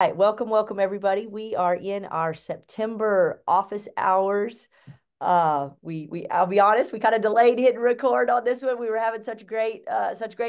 Right, welcome everybody. We are in our September office hours. I'll be honest, we kind of delayed hitting record on this one. We were having such great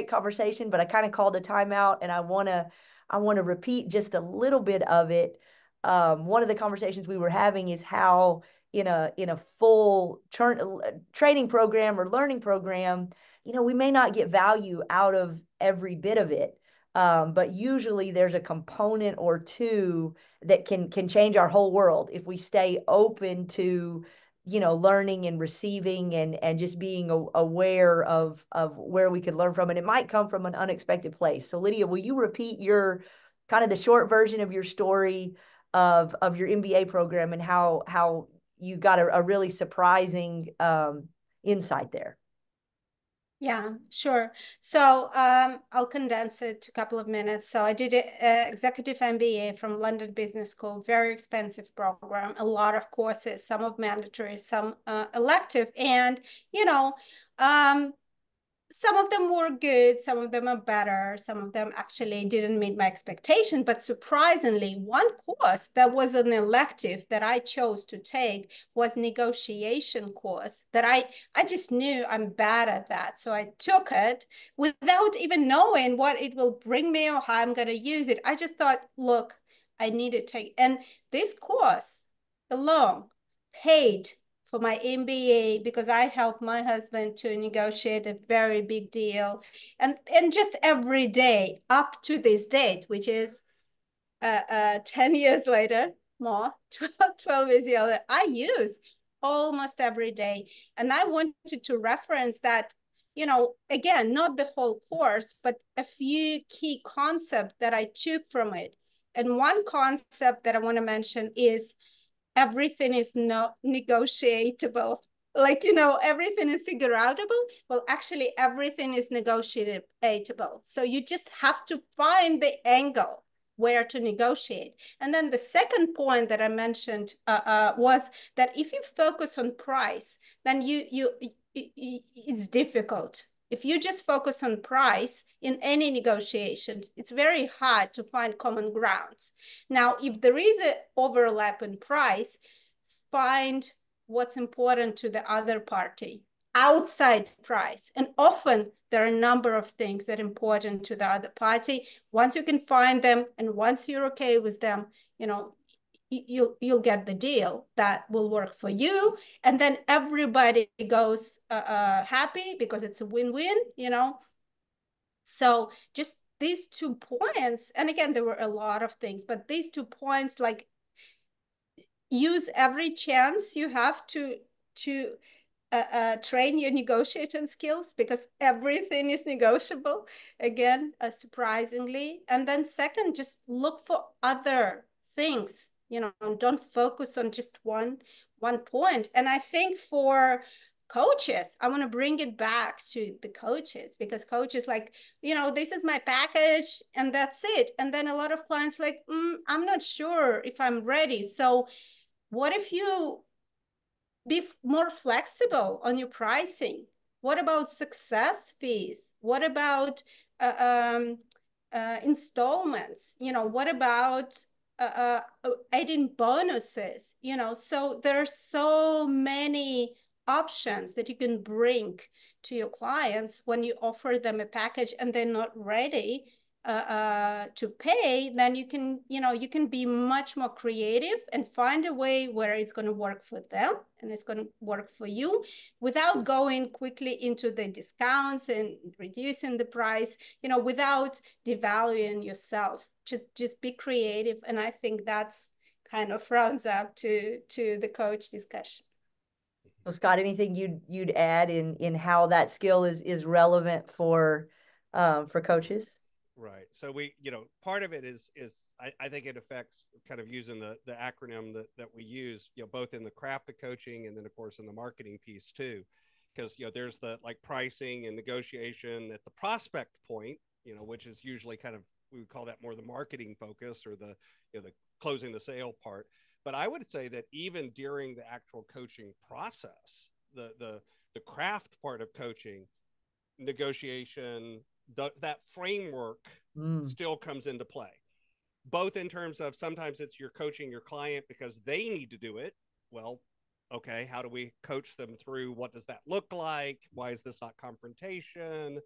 conversation, but I kind of called a timeout, and I want to repeat just a little bit of it. One of the conversations we were having is how in a full training program or learning program, we may not get value out of every bit of it. But usually there's a component or two that can change our whole world if we stay open to learning and receiving and just being aware of where we could learn from. And it might come from an unexpected place. So Lydia, will you repeat your kind of the short version of your story of your MBA program and how you got a really surprising insight there? Yeah, sure. So I'll condense it to a couple of minutes. So I did an executive MBA from London Business School, very expensive program, a lot of courses, some of mandatory, some elective. And, you know, um, some of them were good, some of them are better, some of them actually didn't meet my expectation. But surprisingly, one course that was an elective that I chose to take was negotiation course that I just knew I'm bad at that. So I took it without even knowing what it will bring me or how I'm going to use it. I just thought, look, I need to take, and this course alone paid for my MBA because I helped my husband to negotiate a very big deal. And just every day up to this date, which is 10 years later, more, 12 years later, I use almost every day. And I wanted to reference that, again, not the whole course, but a few key concepts that I took from it. And one concept that I want to mention is everything is not negotiable. Like, everything is figureoutable. Well, actually, everything is negotiable. So you just have to find the angle where to negotiate. And then the second point that I mentioned was that if you focus on price, then it's difficult. If you just focus on price in any negotiations, it's very hard to find common grounds. Now, if there is an overlap in price, find what's important to the other party outside price. And often there are a number of things that are important to the other party. Once you can find them and once you're okay with them, you'll get the deal that will work for you, and then everybody goes happy because it's a win-win. So just these 2 points, and again, there were a lot of things, but these 2 points, like, use every chance you have to train your negotiating skills, because everything is negotiable, again, surprisingly. And then second, just look for other things, and don't focus on just one point. And I think for coaches, I want to bring it back to the coaches, because coaches, like, this is my package and that's it. And then a lot of clients like, I'm not sure if I'm ready. So what if you be more flexible on your pricing? What about success fees? What about installments? What about adding bonuses? So there are so many options that you can bring to your clients when you offer them a package and they're not ready to pay. Then you can be much more creative and find a way where it's going to work for them and it's going to work for you, without going quickly into the discounts and reducing the price, without devaluing yourself. Just be creative. And I think that's kind of rounds up to the coach discussion. So Scott, anything you'd add in how that skill is relevant for coaches? Right. So part of it is I think it affects kind of using the acronym that we use, both in the craft of coaching and then of course in the marketing piece too. Because there's the like pricing and negotiation at the prospect point, which is usually kind of, we would call that more the marketing focus, or the closing the sale part. But I would say that even during the actual coaching process, the craft part of coaching, negotiation, that framework Mm. still comes into play. both in terms of sometimes it's you're coaching your client because they need to do it. Well, okay, how do we coach them through what does that look like? Why is this not confrontation?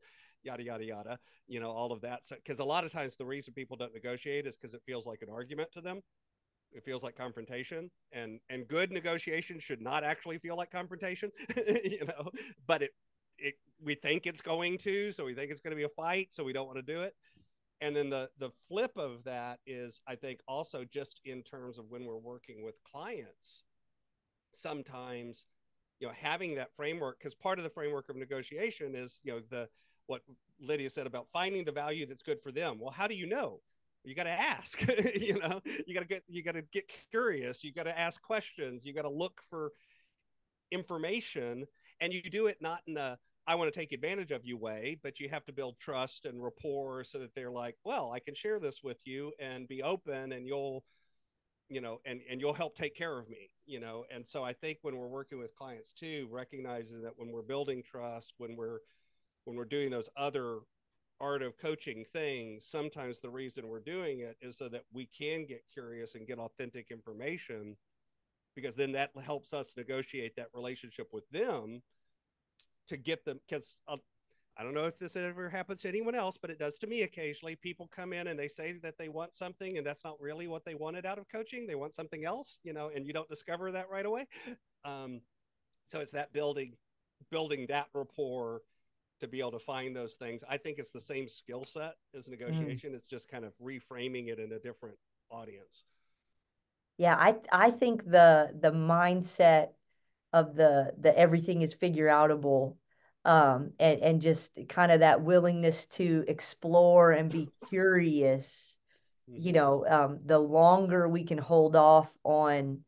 Yada, yada, yada, all of that. So, because a lot of times the reason people don't negotiate is because it feels like an argument to them. It feels like confrontation, and good negotiation should not actually feel like confrontation, but it we think it's going to, so we think it's going to be a fight, so we don't want to do it. And then the flip of that is, I think, also just in terms of when we're working with clients, sometimes having that framework, because part of the framework of negotiation is the what Lydia said about finding the value that's good for them. Well, how do you know? You got to ask. You got to get curious, you got to ask questions, you got to look for information, and you do it not in a I want to take advantage of you way, but you have to build trust and rapport so that they're like, well, I can share this with you and be open, and you'll and you'll help take care of me. And so I think when we're working with clients too, recognizing that when we're building trust, when we're doing those other art of coaching things, sometimes the reason we're doing it is so that we can get curious and get authentic information, because then that helps us negotiate that relationship with them to get them. Because I don't know if this ever happens to anyone else, but it does to me occasionally. People come in and they say that they want something, and that's not really what they wanted out of coaching. They want something else, and you don't discover that right away. So it's that building that rapport to be able to find those things. I think it's the same skill set as negotiation. It's just kind of reframing it in a different audience. Yeah, I think the mindset of the everything is figure outable, and just kind of that willingness to explore and be curious, the longer we can hold off on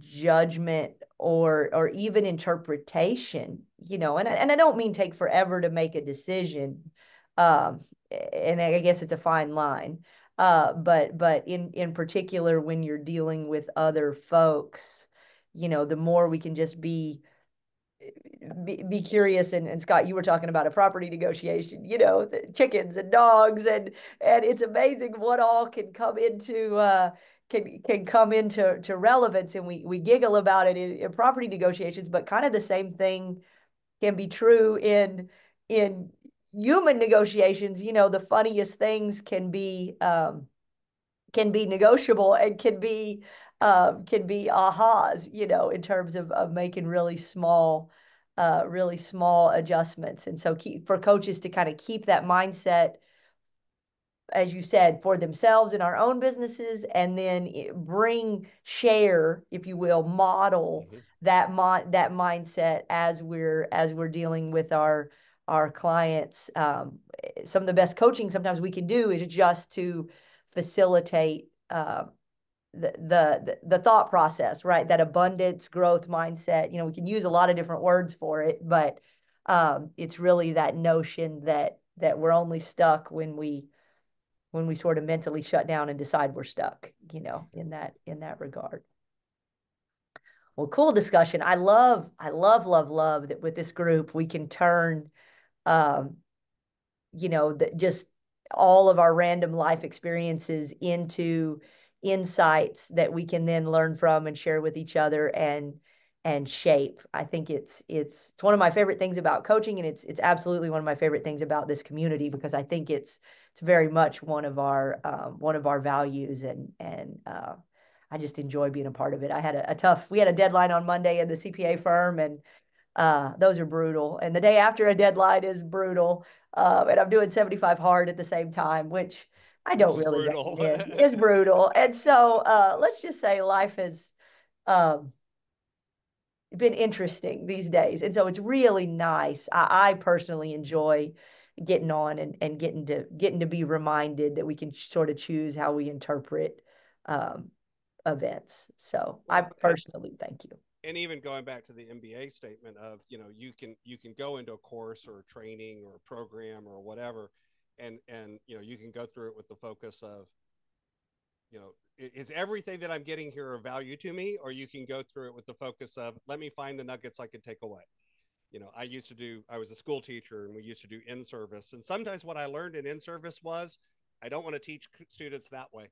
judgment or even interpretation, and I don't mean take forever to make a decision, and I guess it's a fine line, but in particular when you're dealing with other folks, the more we can just be curious. And Scott, you were talking about a property negotiation, the chickens and dogs, and it's amazing what all can come into can come into relevance, and we giggle about it in property negotiations, but kind of the same thing can be true in human negotiations. The funniest things can be negotiable and can be ahas, in terms of making really small adjustments. And so for coaches to kind of keep that mindset, as you said, for themselves in our own businesses, and then share, if you will, model that mindset as we're dealing with our clients. Some of the best coaching sometimes we can do is just to facilitate the thought process, right? That abundance growth mindset. We can use a lot of different words for it, but it's really that notion that we're only stuck when we sort of mentally shut down and decide we're stuck, in that regard. Well, cool discussion. I love that with this group we can turn just all of our random life experiences into insights that we can then learn from and share with each other and shape. I think it's one of my favorite things about coaching, and it's absolutely one of my favorite things about this community, because I think it's very much one of our values, and I just enjoy being a part of it. We had a deadline on Monday in the CPA firm, and those are brutal. And the day after a deadline is brutal. And I'm doing 75 hard at the same time, which I don't really recommend. It's brutal. And so let's just say life has been interesting these days. And so it's really nice. I personally enjoy getting on and getting to be reminded that we can sort of choose how we interpret events. So I personally thank you. And even going back to the MBA statement of, you can go into a course or a training or a program or whatever, and you can go through it with the focus of, is everything that I'm getting here of value to me? Or you can go through it with the focus of, let me find the nuggets I can take away. I was a school teacher, and we used to do in-service. And sometimes what I learned in in-service was, I don't want to teach students that way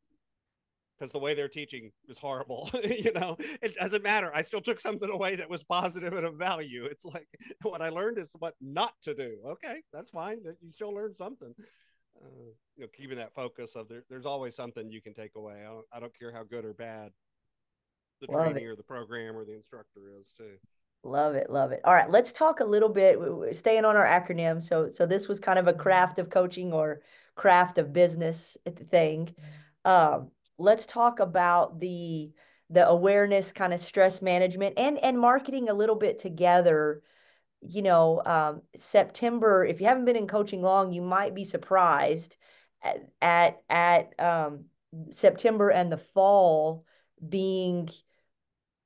because the way they're teaching is horrible. You know, it doesn't matter. I still took something away that was positive and of value. It's like what I learned is what not to do. Okay, that's fine. You still learned something. You know, keeping that focus of there's always something you can take away. I don't care how good or bad the Love training it. or the program or the instructor is too. Love it, love it. All right, let's talk a little bit, staying on our acronym. So this was kind of a craft of coaching or craft of business thing. Let's talk about the awareness, kind of stress management and marketing a little bit together. You know, September, if you haven't been in coaching long, you might be surprised at September and the fall being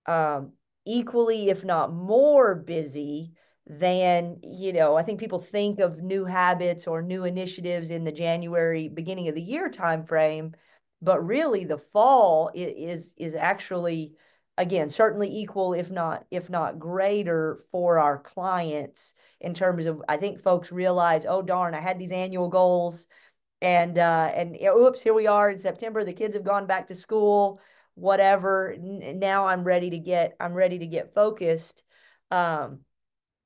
um, equally, if not more busy than, you know, I think people think of new habits or new initiatives in the January, beginning of the year timeframe, but really the fall is actually, again, certainly equal, if not greater for our clients in terms of, I think folks realize, oh darn, I had these annual goals and oops, here we are in September. The kids have gone back to school, whatever. Now I'm ready to get focused. Um,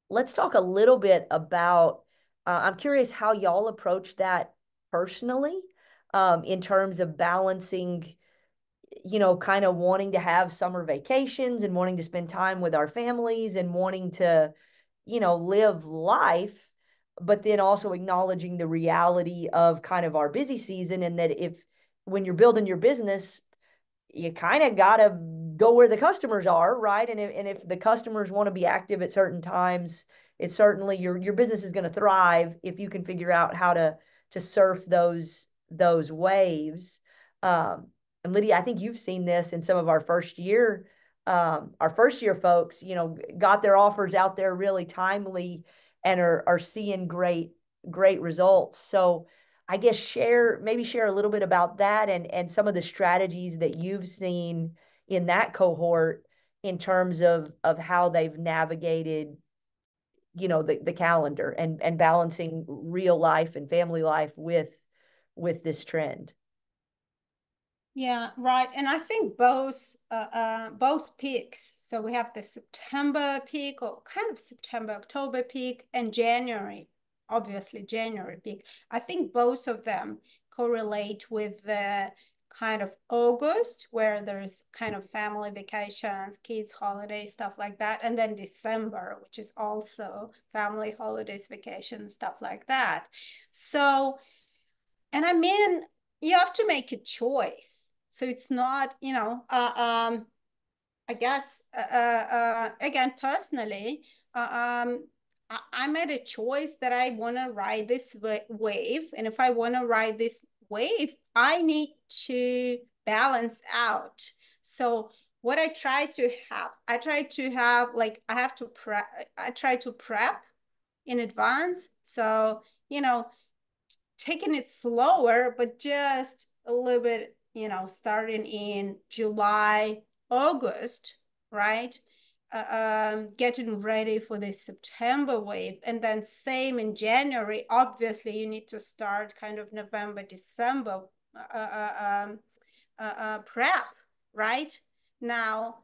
let's talk a little bit about. I'm curious how y'all approach that personally, in terms of balancing, you know, kind of wanting to have summer vacations and wanting to spend time with our families and wanting to, you know, live life, but then also acknowledging the reality of kind of our busy season. And that if, when you're building your business, you kind of got to go where the customers are, right? And if the customers want to be active at certain times, it's certainly your business is going to thrive if you can figure out how to surf those waves. Um, and Lydia, I think you've seen this in some of our first year folks, you know, got their offers out there really timely and are seeing great results. So I guess share a little bit about that and some of the strategies that you've seen in that cohort in terms of how they've navigated, you know, the calendar and balancing real life and family life with this trend. Yeah, right. And I think both peaks. So we have the September peak, or kind of September, October peak, and January, obviously January peak. I think both of them correlate with the kind of August, where there's kind of family vacations, kids holidays, stuff like that. And then December, which is also family holidays, vacations, stuff like that. So, and I mean, you have to make a choice. So it's not, you know, I guess, again, personally, I made a choice that I want to ride this wave. And if I want to ride this wave, I need to balance out. So what I try to have like, I try to prep in advance. So, you know, taking it slower, but just a little bit, you know, starting in July, August, right? Getting ready for the September wave. And then same in January. Obviously, you need to start kind of November, December prep, right? Now,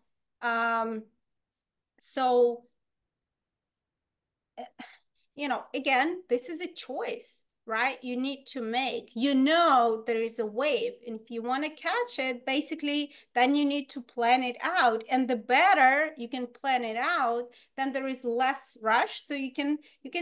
so you know, again, this is a choice, right? You need to make, you know, there is a wave. And if you want to catch it, basically, then you need to plan it out. And the better you can plan it out, then there is less rush. So you can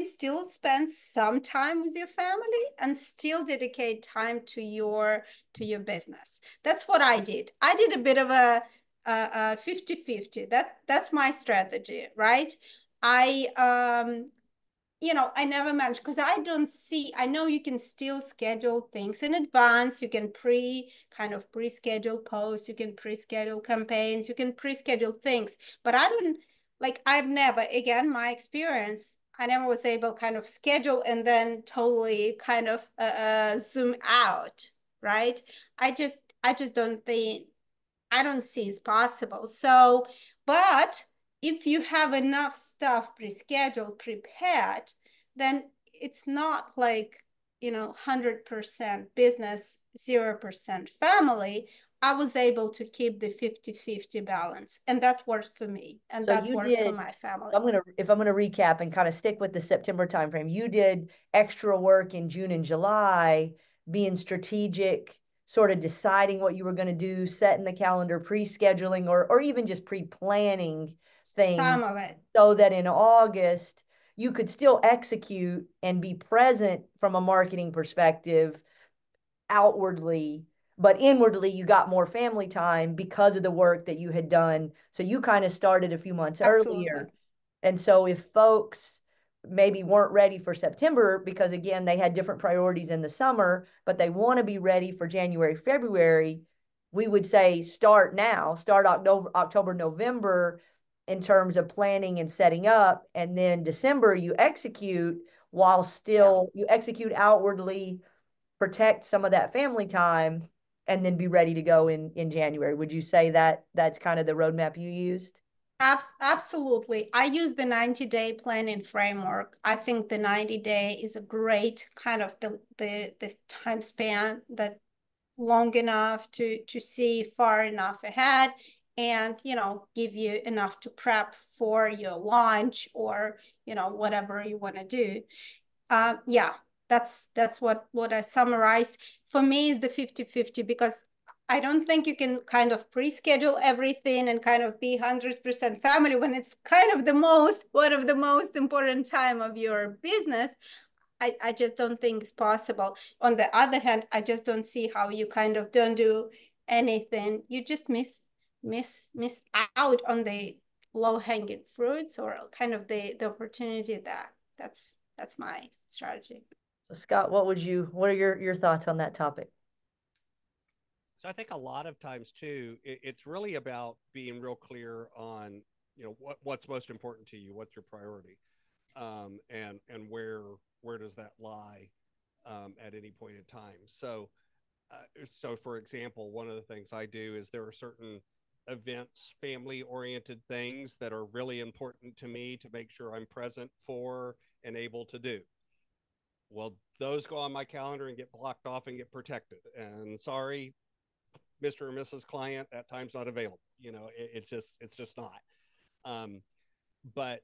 still spend some time with your family and still dedicate time to your business. That's what I did. I did a bit of a 50-50. That's my strategy, right? I you know, I never managed because I know you can still schedule things in advance. You can pre-schedule posts, you can pre-schedule campaigns, you can pre-schedule things. But I don't, like, I've never, again, my experience, I never was able kind of schedule and then totally kind of zoom out, right? I just don't think, I don't see it's possible. So, but if you have enough stuff pre-scheduled, prepared, then it's not like, you know, 100% business 0% family, I was able to keep the 50-50 balance. And that worked for me. And So that you worked for did, my family. if I'm gonna recap and kind of stick with the September timeframe, you did extra work in June and July, being strategic, sort of deciding what you were going to do, setting the calendar, pre-scheduling, or even just pre-planning things, Some of it. so that in August you could still execute and be present from a marketing perspective outwardly, but inwardly you got more family time because of the work that you had done. So you kind of started a few months Absolutely. earlier. And so if folks maybe weren't ready for September because again they had different priorities in the summer, but they want to be ready for January, February, we would say start now, start October, November in terms of planning and setting up, and then December you execute while still you execute outwardly, protect some of that family time, and then be ready to go in January. Would you say that that's kind of the roadmap you used? Absolutely. I use the 90-day planning framework. I think the 90-day is a great kind of the time span that long enough to see far enough ahead and, give you enough to prep for your launch or, whatever you want to do. Yeah, that's what I summarize. For me is the 50-50 because I don't think you can kind of pre-schedule everything and kind of be 100% family when it's kind of one of the most important time of your business. I just don't think it's possible. On the other hand, I just don't see how you kind of don't do anything. You just miss out on the low-hanging fruits or kind of the opportunity that's my strategy. So Scott, what are your thoughts on that topic? So I think a lot of times too, it's really about being real clear on, what's most important to you, what's your priority, and where does that lie at any point in time. So for example, one of the things I do is there are certain events, family oriented things that are really important to me to make sure I'm present for and able to do. Well, those go on my calendar and get blocked off and get protected. And sorry, Mr. or Mrs. Client, that time's not available. It's just not. But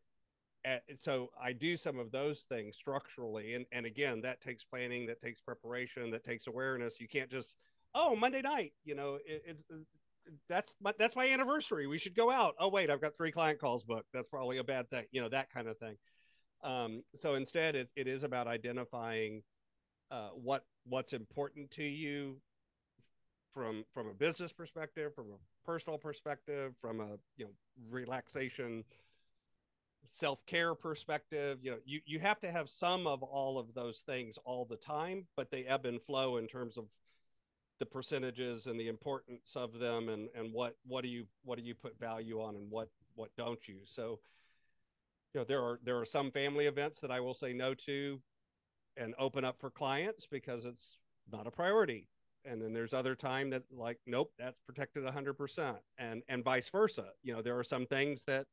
so I do some of those things structurally, and again, that takes planning, that takes preparation, that takes awareness. You can't just, oh, Monday night, that's my anniversary, we should go out. Oh wait, I've got 3 client calls booked. That's probably a bad thing, that kind of thing. So instead, it is about identifying what's important to you from a business perspective, from a personal perspective, from a relaxation, self-care perspective. You have to have some of all of those things all the time, but they ebb and flow in terms of the percentages and the importance of them, and what do you put value on and what don't you. So there are some family events that I will say no to and open up for clients because it's not a priority. And then there's other time that like, nope, that's protected 100%, and vice versa. There are some things that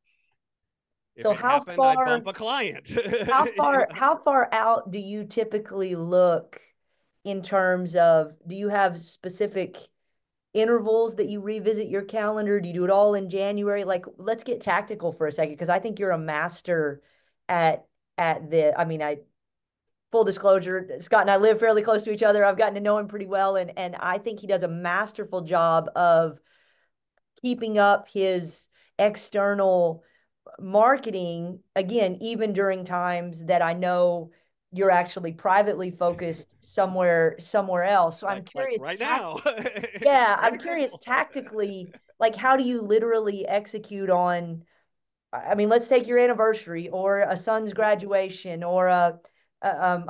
if So it happened, I'd bump a client. how far out do you typically look in terms of, do you have specific intervals that you revisit your calendar? Do you do it all in January? Like, let's get tactical for a second, because I think you're a master at I full disclosure, Scott and I live fairly close to each other. I've gotten to know him pretty well, and I think he does a masterful job of keeping up his external marketing, again, even during times that I know you're actually privately focused somewhere else. So I'm like curious, right now. yeah, Great I'm curious example. tactically, like how do you literally execute on, I mean, let's take your anniversary or a son's graduation or a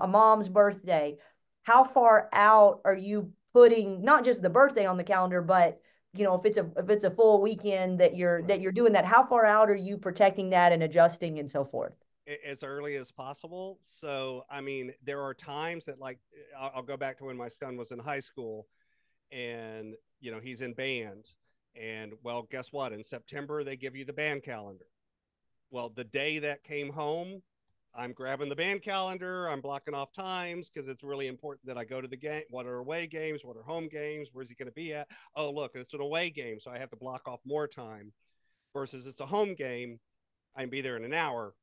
mom's birthday. How far out are you putting not just the birthday on the calendar, but if it's a full weekend that you're doing that, how far out are you protecting that and adjusting and so forth? As early as possible. So I mean, there are times that, like, I'll go back to when my son was in high school, and he's in band, and well, guess what, in September they give you the band calendar. Well, the day that came home, I'm grabbing the band calendar. I'm blocking off times because it's really important that I go to the game. What are away games? What are home games? Where's he going to be at? Oh, look, it's an away game, so I have to block off more time. Versus it's a home game, I can be there in an hour.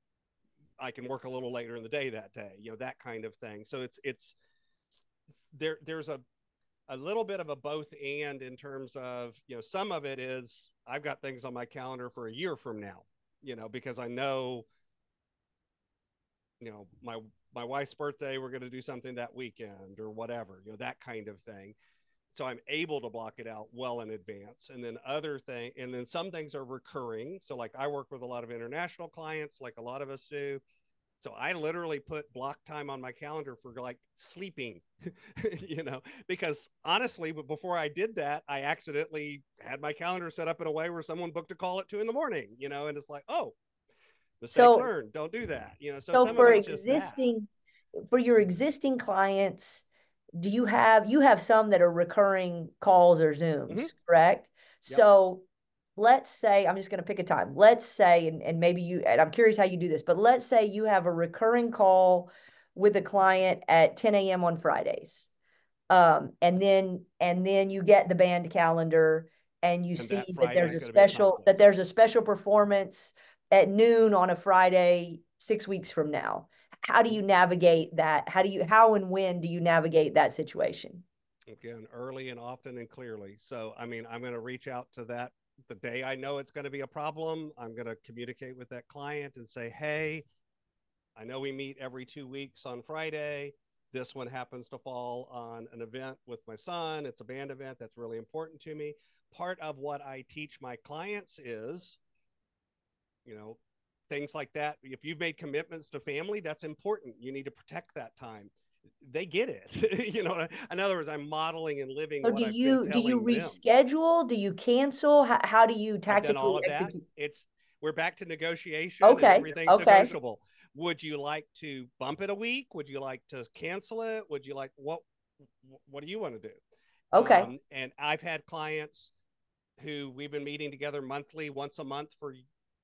I can work a little later in the day that day. That kind of thing. So it's there's a little bit of a both and in terms of, some of it is I've got things on my calendar for a year from now, because I know, my wife's birthday, we're going to do something that weekend or whatever, that kind of thing. So I'm able to block it out well in advance. And then some things are recurring. So like I work with a lot of international clients, like a lot of us do. So I literally put block time on my calendar for like sleeping, because honestly, but before I did that, I accidentally had my calendar set up in a way where someone booked a call at 2 a.m, and it's like, oh, mistake So, learned. Don't do that. So so some of for it's just that. for your existing clients, do you have some that are recurring calls or Zooms, Mm-hmm. correct? Yep. So let's say, I'm just going to pick a time. Let's say, and maybe and I'm curious how you do this, but let's say you have a recurring call with a client at 10 a.m. on Fridays. And then you get the band calendar and you And see that Friday is going to be a that conflict. there's a special performance at noon on a Friday 6 weeks from now. How do you navigate that? How and when do you navigate that situation? Again, early and often and clearly. So, I mean, I'm going to reach out to that the day I know it's going to be a problem. I'm going to communicate with that client and say, hey, I know we meet every 2 weeks on Friday. This one happens to fall on an event with my son. It's a band event that's really important to me. Part of what I teach my clients is, things like that. If you've made commitments to family, that's important. You need to protect that time. They get it. In other words, I'm modeling and living So what I've been do you telling them. reschedule? Do you cancel? How do you I've done all tactically of that. execute? We're back to negotiation and Okay, everything's okay, negotiable. Would you like to bump it a week? Would you like to cancel it? Would you like what do you want to do? okay. And I've had clients who we've been meeting together monthly, once a month for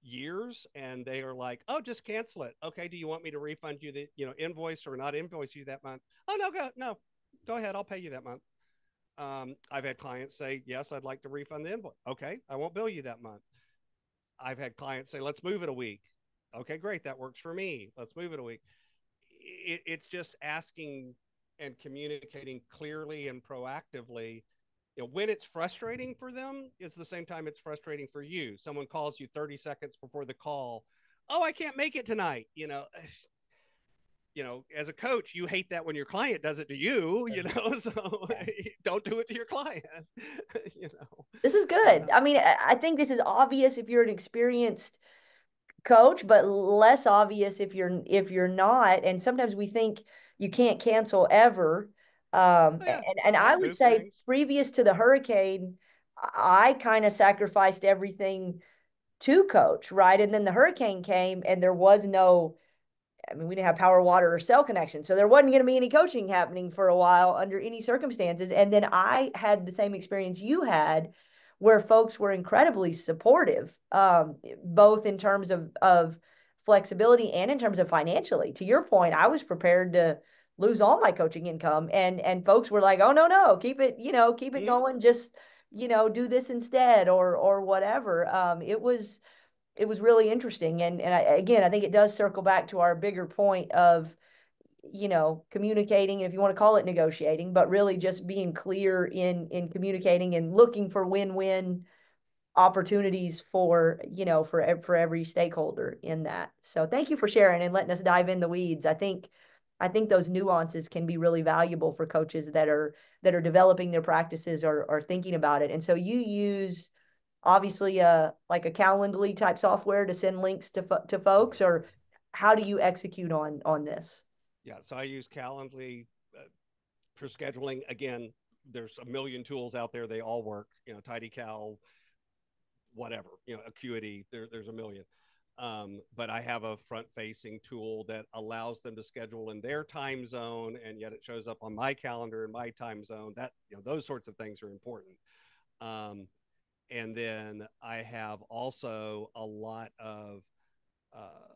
years, and they are like, oh, just cancel it. Okay, do you want me to refund you the invoice or not invoice you that month? Oh, go ahead, I'll pay you that month. I've had clients say, yes, I'd like to refund the invoice. Okay, I won't bill you that month. I've had clients say, let's move it a week. Okay, great, that works for me. Let's move it a week. It's just asking and communicating clearly and proactively. When it's frustrating for them, it's the same time it's frustrating for you. Someone calls you 30 seconds before the call. Oh, I can't make it tonight. As a coach, you hate that when your client does it to you, so don't do it to your client, you know. This is good. I mean, I think this is obvious if you're an experienced coach, but less obvious if you're not. And sometimes we think you can't cancel ever. Yeah, And well, I I've would moved say things. previous to the hurricane, I kind of sacrificed everything to coach, right? And then the hurricane came and there was no, I mean, we didn't have power, water, or cell connection. So there wasn't going to be any coaching happening for a while under any circumstances. And then I had the same experience you had where folks were incredibly supportive, both in terms of flexibility and in terms of financially. To your point, I was prepared to lose all my coaching income. And folks were like, oh, no, no, keep it, keep it Mm-hmm. going. Just, do this instead or whatever. It was really interesting. And again, I think it does circle back to our bigger point of, communicating, if you want to call it negotiating, but really just being clear in communicating and looking for win-win opportunities for, for every stakeholder in that. So thank you for sharing and letting us dive in the weeds. I think those nuances can be really valuable for coaches that are developing their practices or thinking about it. And so you use obviously like a Calendly type software to send links to folks, or how do you execute on this? Yeah, so I use Calendly for scheduling. Again, there's a million tools out there. They all work. TidyCal, whatever. Acuity. There's a million. But I have a front-facing tool that allows them to schedule in their time zone, and yet it shows up on my calendar in my time zone. That those sorts of things are important. And then I have also a lot of uh,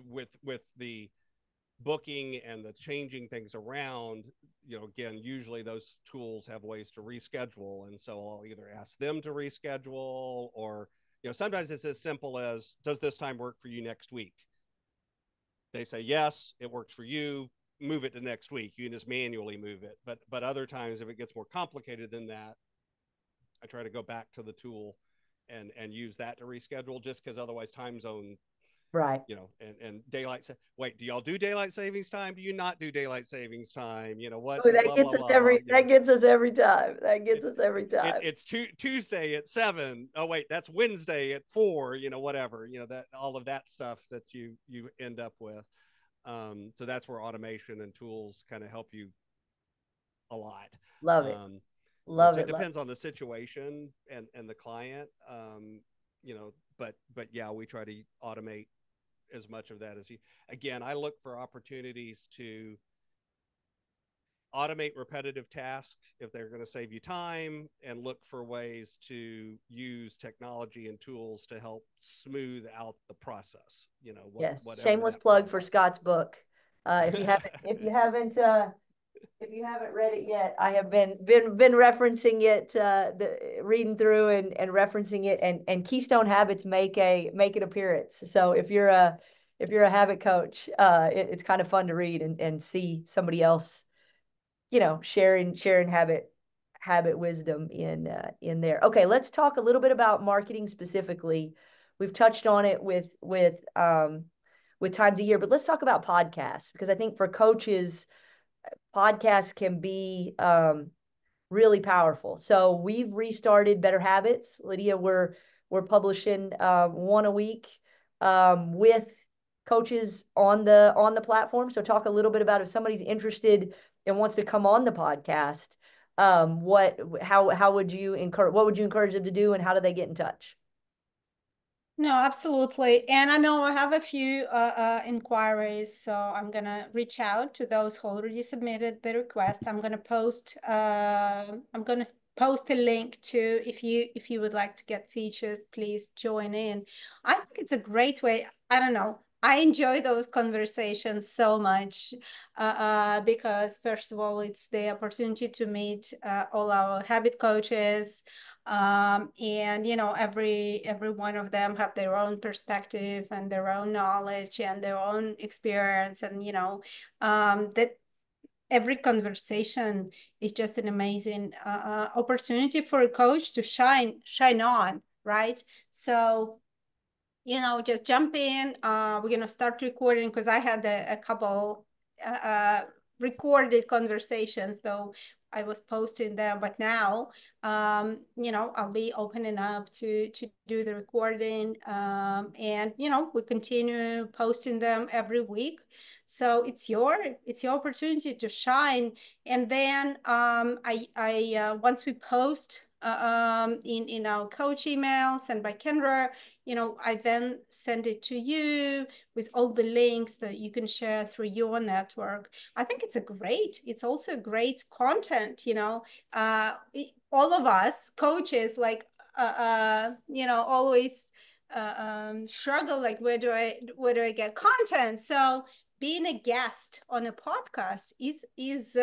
with the booking and the changing things around, again, usually those tools have ways to reschedule. And so I'll either ask them to reschedule, or, sometimes it's as simple as, does this time work for you next week? They say, yes, it works for you, move it to next week. You can just manually move it. But other times, if it gets more complicated than that, I try to go back to the tool and use that to reschedule, just because otherwise time zone, right, and daylight. Wait, do y'all do daylight savings time? Do you not do daylight savings time? What? Ooh, that Blah gets blah us blah. that gets us every time. That gets us every time. It's Tuesday at 7. Oh wait, that's Wednesday at 4. Whatever. That all of that stuff that you end up with. So that's where automation and tools kind of help you a lot. Love it. Love it it. depends on the situation and the client. But yeah, we try to automate as much of that as you. Again, I look for opportunities to automate repetitive tasks if they're going to save you time, and look for ways to use technology and tools to help smooth out the process. Yes. Shameless plug for Scott's book. If you haven't read it yet, I have been referencing it, reading through and referencing it, and Keystone Habits make an appearance. So if you're a habit coach, it's kind of fun to read and see somebody else, sharing habit wisdom in there. Okay, let's talk a little bit about marketing specifically. We've touched on it with times a year, but let's talk about podcasts, because I think for coaches, podcasts can be really powerful. So we've restarted Better Habits. Lidia, we're publishing one a week with coaches on the platform. So talk a little bit about, if somebody's interested and wants to come on the podcast, how would you encourage them to do, and how do they get in touch? No, absolutely. And I know I have a few inquiries, so I'm gonna reach out to those who already submitted the request. I'm gonna post a link to, if you would like to get features, please join in. I think it's a great way. I don't know. I enjoy those conversations so much because, first of all, it's the opportunity to meet all our habit coaches. And every one of them have their own perspective and their own knowledge and their own experience, and that every conversation is just an amazing opportunity for a coach to shine on, right? So just jump in. We're gonna start recording, because I had a couple recorded conversations, though I was posting them, but now I'll be opening up to do the recording, and we continue posting them every week. So it's your opportunity to shine. And then I once we post in our coach email sent by Kendra, I then send it to you with all the links that you can share through your network. I think it's also great content, all of us coaches, like, always struggle, like, where do I get content? So being a guest on a podcast is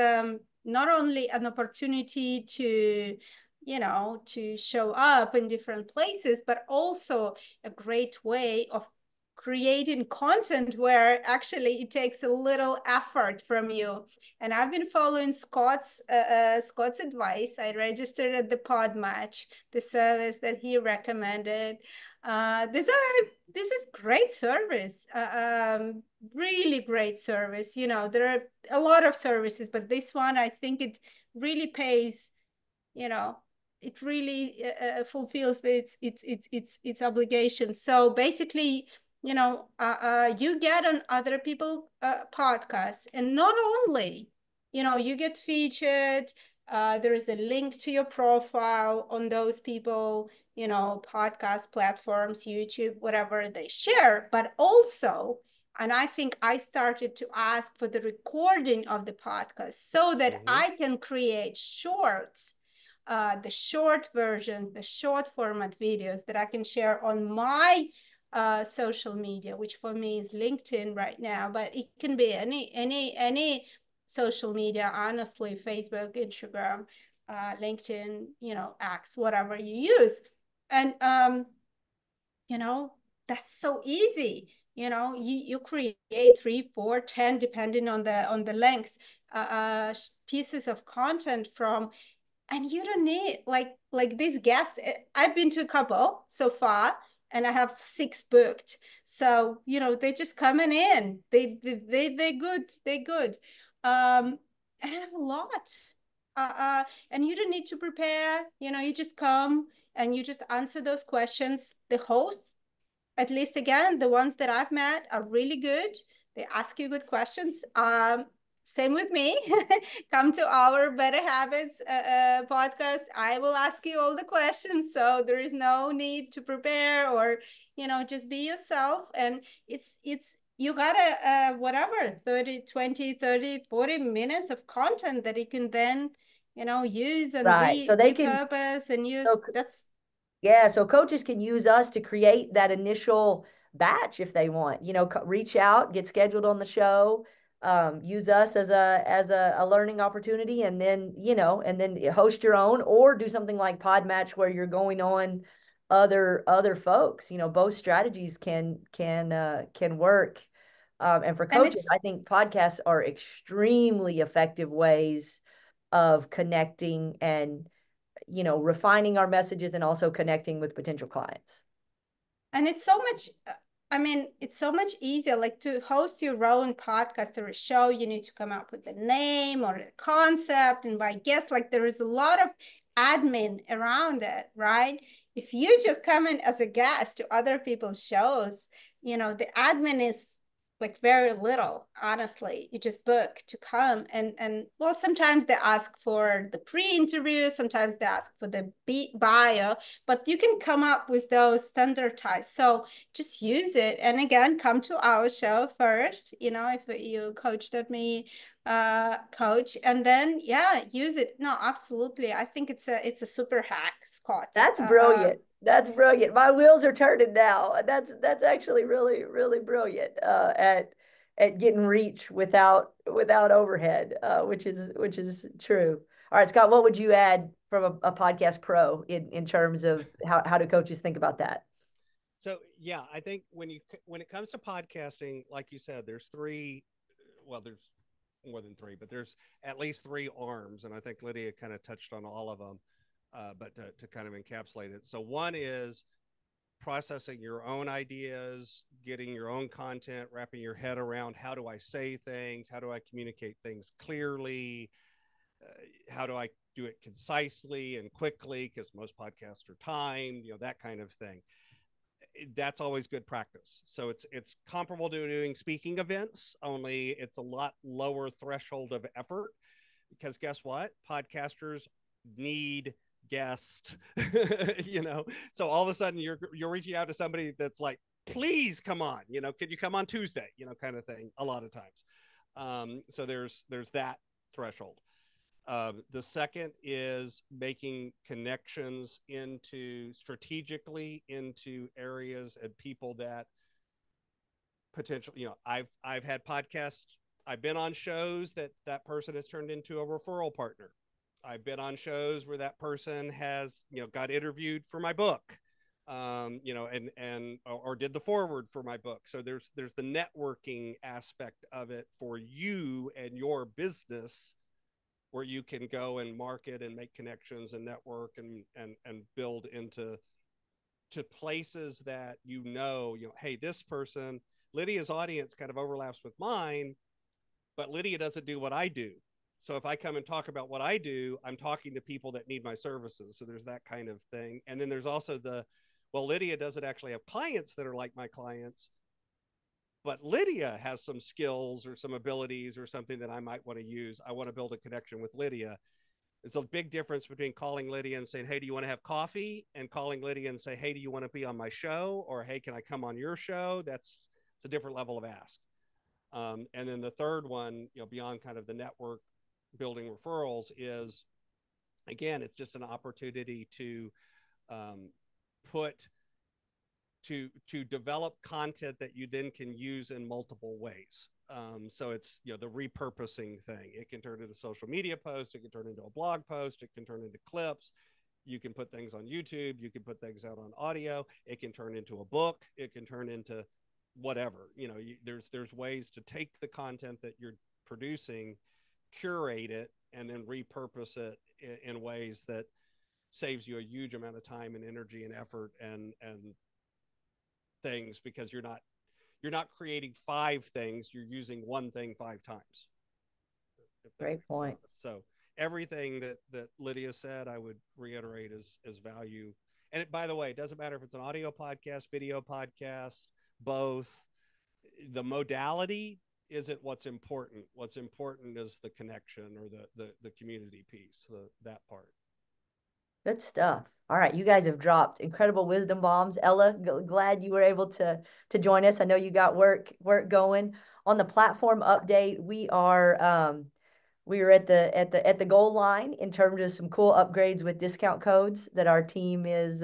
not only an opportunity to show up in different places, but also a great way of creating content where actually it takes a little effort from you. And I've been following Scott's advice. I registered at the Podmatch, the service that he recommended. This is great service, really great service. There are a lot of services, but this one, I think it really pays, it really fulfills its obligations. So basically, you get on other people podcasts, and not only, you get featured, there is a link to your profile on those people, podcast platforms, YouTube, whatever they share, but also, and I think I started to ask for the recording of the podcast so that I can create shorts, the short version, the short format videos that I can share on my social media, which for me is LinkedIn right now, but it can be any social media, honestly, Facebook, Instagram, LinkedIn, X, whatever you use. And that's so easy. You create 3, 4, 10, depending on the length, pieces of content from, and you don't need like these guests. I've been to a couple so far, and I have 6 booked. So they're just coming in. They're good. And I have a lot. And you don't need to prepare. You just come and you just answer those questions. The hosts, at least again, the ones that I've met, are really good. They ask you good questions. Same with me. Come to our Better Habits podcast. I will ask you all the questions. So there is no need to prepare, or, just be yourself. And you got whatever, 30, 20, 30, 40 minutes of content that you can then, use and Right. So they can, repurpose and use. so yeah, so coaches can use us to create that initial batch if they want. Reach out, get scheduled on the show, use us as a learning opportunity, and then host your own, or do something like Podmatch where you're going on other folks. Both strategies can work. And for coaches, I think podcasts are extremely effective ways of connecting and refining our messages and also connecting with potential clients. And it's so much, it's so much easier. Like, to host your own podcast or a show, you need to come up with a name or a concept, and by guests, like, there is a lot of admin around it, right? If you just come in as a guest to other people's shows, the admin is like very little. Honestly, you just book to come, and well, sometimes they ask for the pre-interview, sometimes they ask for the bio, but you can come up with those standardized. So just use it, and again, come to our show first, if you Coachdotme coach, and then use it. No, absolutely, I think it's a super hack, Scott. That's brilliant. That's brilliant. My wheels are turning now. That's actually really, really brilliant at getting reach without overhead, which is true. All right, Scott, what would you add from a podcast pro in terms of how do coaches think about that? So yeah, I think when it comes to podcasting, like you said, there's three. Well, there's more than three, but there's at least 3 arms, and I think Lidia kind of touched on all of them. But to kind of encapsulate it. So one is processing your own ideas, getting your own content, wrapping your head around how do I say things, how do I communicate things clearly, how do I do it concisely and quickly, because most podcasts are timed, that kind of thing. That's always good practice. So it's comparable to doing speaking events, only it's a lot lower threshold of effort, because guess what? Podcasters need guest. So all of a sudden you're reaching out to somebody that's like, please come on, could you come on Tuesday, kind of thing, a lot of times. So there's that threshold. The second is making connections strategically into areas and people that potentially, I've had podcasts, I've been on shows that person has turned into a referral partner. I've been on shows where that person has, got interviewed for my book, or did the forward for my book. So there's the networking aspect of it for you and your business, where you can go and market and make connections and network and build into places that, hey, this person, Lydia's audience kind of overlaps with mine, but Lidia doesn't do what I do. So if I come and talk about what I do, I'm talking to people that need my services. So there's that kind of thing. And then there's also Lydia doesn't actually have clients that are like my clients, but Lidia has some skills or some abilities or something that I might want to use. I want to build a connection with Lidia. It's a big difference between calling Lidia and saying, hey, do you want to have coffee? And calling Lidia and say, hey, do you want to be on my show? Or, hey, can I come on your show? It's a different level of ask. And then the third one, beyond kind of the network building referrals, is, again, it's just an opportunity to put to develop content that you then can use in multiple ways. So it's, you know, the repurposing thing. It can turn into social media posts. It can turn into a blog post. It can turn into clips. You can put things on YouTube. You can put things out on audio. It can turn into a book. It can turn into whatever. You know, there's ways to take the content that you're producing, curate it, and then repurpose it in ways that saves you a huge amount of time and energy and effort and things, because you're not creating 5 things, you're using one thing 5 times. Great point. So everything that Lidia said, I would reiterate as value. And by the way, it doesn't matter if it's an audio podcast, video podcast, both. The modality isn't what's important. What's important is the connection, or the community piece, that part. Good stuff. All right, you guys have dropped incredible wisdom bombs. Ella, glad you were able to join us. I know you got work going on the platform update. We are at the goal line in terms of some cool upgrades with discount codes that our team is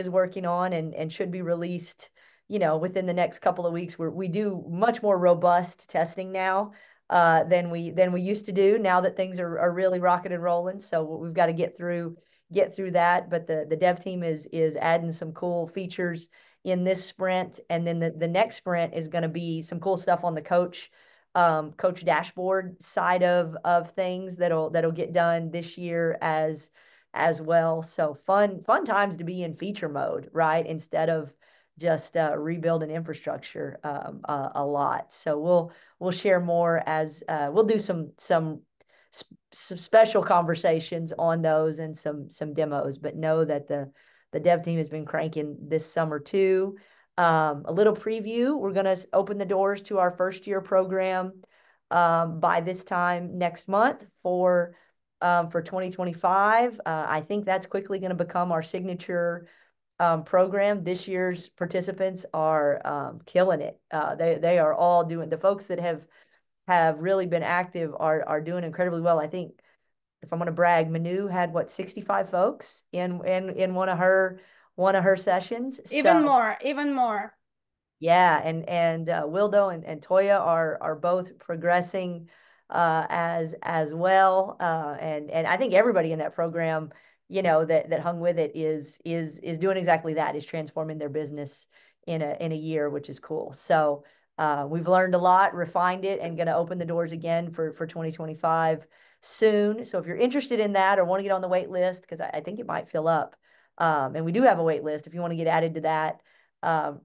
working on and should be released, you know, within the next couple of weeks. We do much more robust testing now than we used to do, now that things are really rocking and rolling. So we've got to get through that. But the dev team is adding some cool features in this sprint, and then the next sprint is going to be some cool stuff on the coach dashboard side of things that'll get done this year as well. So fun times to be in feature mode, right? Instead of just rebuilding infrastructure a lot. So we'll share more as we'll do some special conversations on those and some demos. But know that the dev team has been cranking this summer too. A little preview: we're going to open the doors to our first year program by this time next month for 2025. I think that's quickly going to become our signature program. This year's participants are killing it. They are all doing, the folks that have really been active are doing incredibly well. I think, if I'm going to brag, Manu had 65 folks in one of her sessions. Even more. Yeah, and Wildo and Toya are both progressing as well, and I think everybody in that program, you know, that hung with it is doing exactly that, is transforming their business in a year, which is cool. So we've learned a lot, refined it, and going to open the doors again for 2025 soon. So if you're interested in that or want to get on the wait list, because I think it might fill up, and we do have a wait list, if you want to get added to that.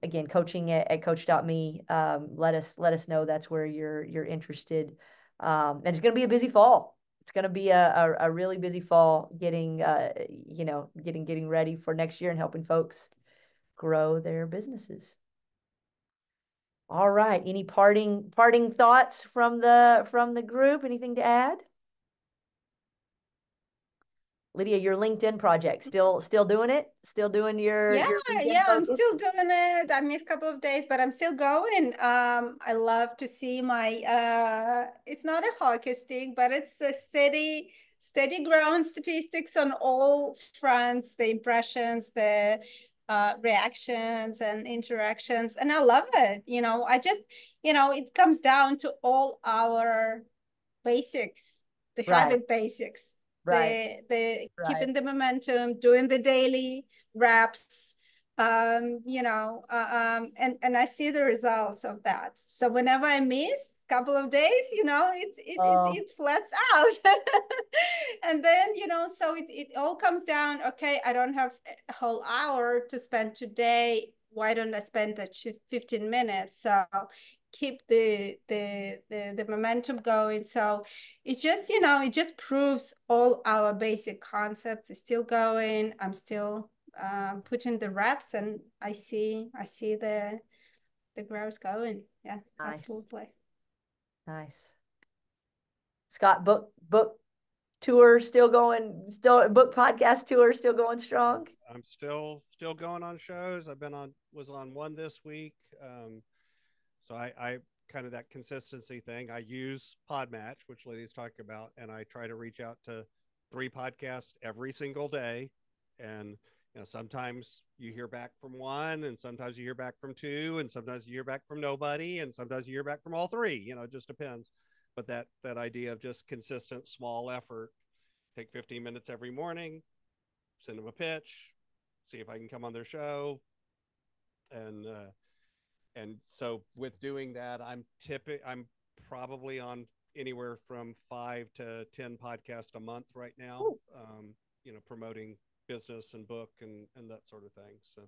Again, coaching at Coachdotme. Let us know that's where you're interested. And it's going to be a busy fall. It's going to be a really busy fall getting ready for next year and helping folks grow their businesses. All right. Any parting thoughts from the group? Anything to add? Lidia, your LinkedIn project, still doing it? Still doing your LinkedIn focus? I'm still doing it. I missed a couple of days, but I'm still going. I love to see my it's not a hockey stick, but it's a steady growing statistics on all fronts, the impressions, the reactions and interactions, and I love it. You know, it comes down to all our basics, the habit basics. Right. The keeping the momentum, doing the daily reps, and I see the results of that. So whenever I miss a couple of days, it flats out. And then, so it all comes down, okay, I don't have a whole hour to spend today. Why don't I spend that 15 minutes? So keep the momentum going. So it just proves all our basic concepts is still going. I'm still putting the reps, and I see the growth going. Yeah, nice. Absolutely. Nice. Scott, book tour still going, book podcast tour still going strong? I'm still going on shows. Was on one this week. So I kind of that consistency thing. I use Podmatch, which Lidia's talking about, and I try to reach out to 3 podcasts every single day. And You know, sometimes you hear back from one, and sometimes you hear back from two, and sometimes you hear back from nobody, and sometimes you hear back from all three. You know, it just depends. But that idea of just consistent small effort, take 15 minutes every morning, send them a pitch, see if I can come on their show, and so with doing that, I'm probably on anywhere from 5 to 10 podcasts a month right now. You know, promoting business and book and that sort of thing. So.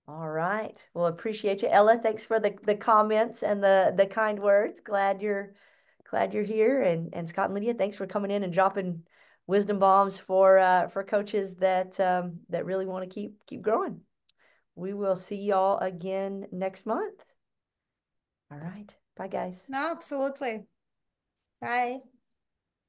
All right. Well, appreciate you, Ella. Thanks for the comments and the kind words. Glad you're here. And Scott and Lydia, thanks for coming in and dropping wisdom bombs for coaches that that really want to keep growing. We will see y'all again next month. All right. Bye, guys. No, absolutely. Bye.